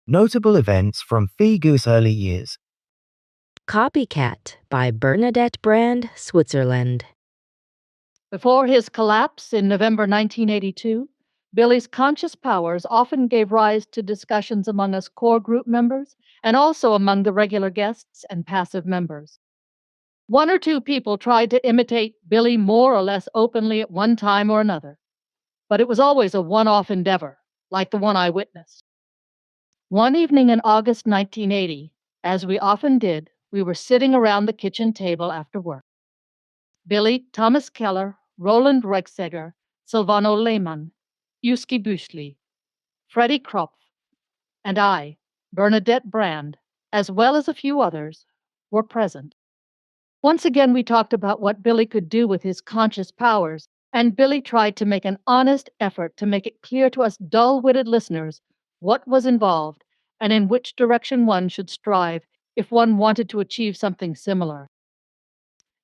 Notable events from Figu's early years. Copycat by Bernadette Brand, Switzerland. Before his collapse in November 1982, Billy's conscious powers often gave rise to discussions among us core group members and also among the regular guests and passive members. One or two people tried to imitate Billy more or less openly at one time or another, but it was always a one-off endeavor, like the one I witnessed. One evening in August 1980, as we often did, we were sitting around the kitchen table after work. Billy, Thomas Keller, Roland Reichseger, Silvano Lehmann, Yuski Büchli, Freddie Kropf, and I, Bernadette Brand, as well as a few others, were present. Once again, we talked about what Billy could do with his conscious powers, and Billy tried to make an honest effort to make it clear to us dull-witted listeners what was involved and in which direction one should strive if one wanted to achieve something similar.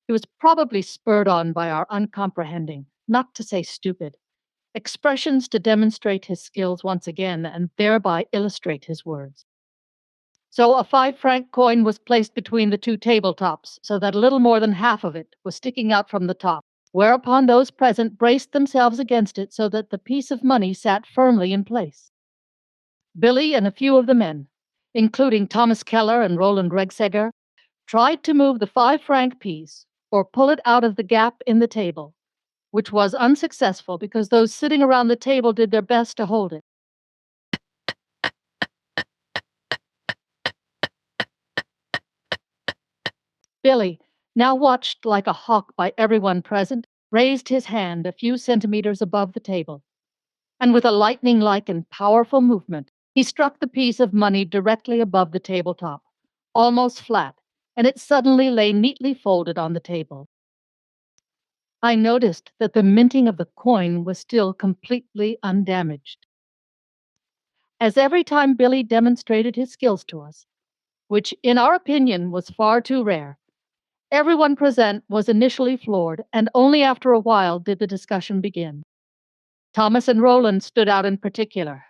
He was probably spurred on by our uncomprehending, not to say stupid, expressions to demonstrate his skills once again and thereby illustrate his words. So a 5-franc coin was placed between the two tabletops so that a little more than half of it was sticking out from the top, whereupon those present braced themselves against it so that the piece of money sat firmly in place. Billy and a few of the men, including Thomas Keller and Roland Regseger, tried to move the 5-franc piece or pull it out of the gap in the table, which was unsuccessful because those sitting around the table did their best to hold it. Billy, now watched like a hawk by everyone present, raised his hand a few centimeters above the table, and with a lightning-like and powerful movement, he struck the piece of money directly above the tabletop, almost flat, and it suddenly lay neatly folded on the table. I noticed that the minting of the coin was still completely undamaged. As every time Billy demonstrated his skills to us, which in our opinion was far too rare, everyone present was initially floored, and only after a while did the discussion begin. Thomas and Roland stood out in particular,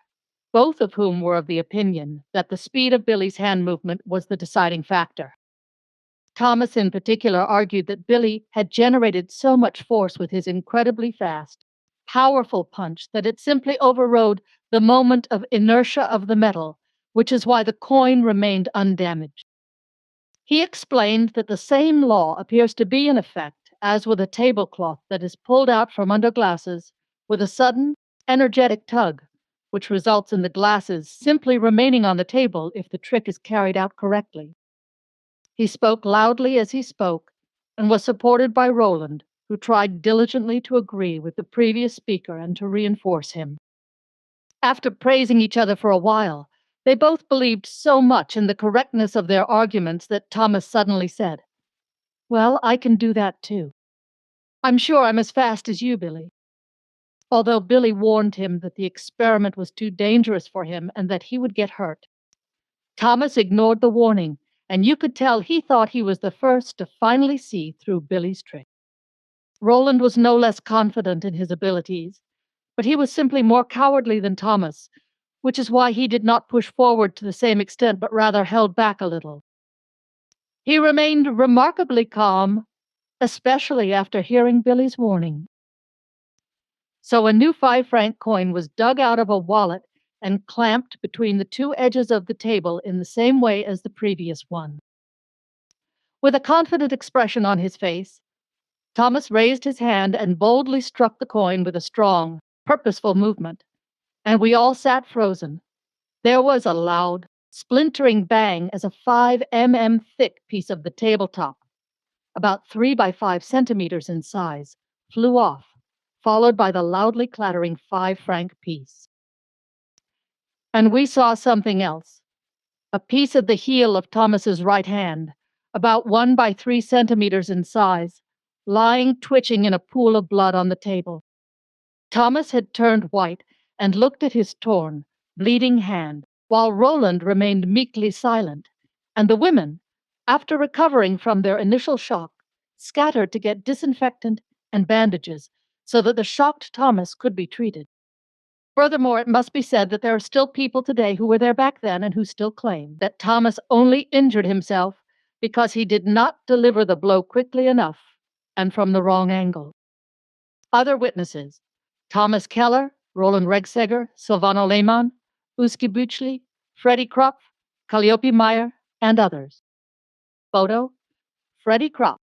both of whom were of the opinion that the speed of Billy's hand movement was the deciding factor. Thomas in particular argued that Billy had generated so much force with his incredibly fast, powerful punch that it simply overrode the moment of inertia of the metal, which is why the coin remained undamaged. He explained that the same law appears to be in effect as with a tablecloth that is pulled out from under glasses with a sudden, energetic tug, which results in the glasses simply remaining on the table if the trick is carried out correctly. He spoke loudly as he spoke and was supported by Roland, who tried diligently to agree with the previous speaker and to reinforce him. After praising each other for a while, they both believed so much in the correctness of their arguments that Thomas suddenly said, "Well, I can do that too. I'm sure I'm as fast as you, Billy." Although Billy warned him that the experiment was too dangerous for him and that he would get hurt. Thomas ignored the warning, and you could tell he thought he was the first to finally see through Billy's trick. Roland was no less confident in his abilities, but he was simply more cowardly than Thomas, which is why he did not push forward to the same extent, but rather held back a little. He remained remarkably calm, especially after hearing Billy's warning. So a new 5-franc coin was dug out of a wallet and clamped between the two edges of the table in the same way as the previous one. With a confident expression on his face, Thomas raised his hand and boldly struck the coin with a strong, purposeful movement, and we all sat frozen. There was a loud, splintering bang as a 5 mm thick piece of the tabletop, about 3 by 5 centimeters in size, flew off, followed by the loudly clattering 5-franc piece. And we saw something else, a piece of the heel of Thomas's right hand, about 1 by 3 centimeters in size, lying twitching in a pool of blood on the table. Thomas had turned white and looked at his torn, bleeding hand, while Roland remained meekly silent, and the women, after recovering from their initial shock, scattered to get disinfectant and bandages so that the shocked Thomas could be treated. Furthermore, it must be said that there are still people today who were there back then and who still claim that Thomas only injured himself because he did not deliver the blow quickly enough and from the wrong angle. Other witnesses: Thomas Keller, Roland Regseger, Silvano Lehmann, Uski Büchli, Freddie Kropf, Calliope Meyer, and others. Photo: Freddie Kropf.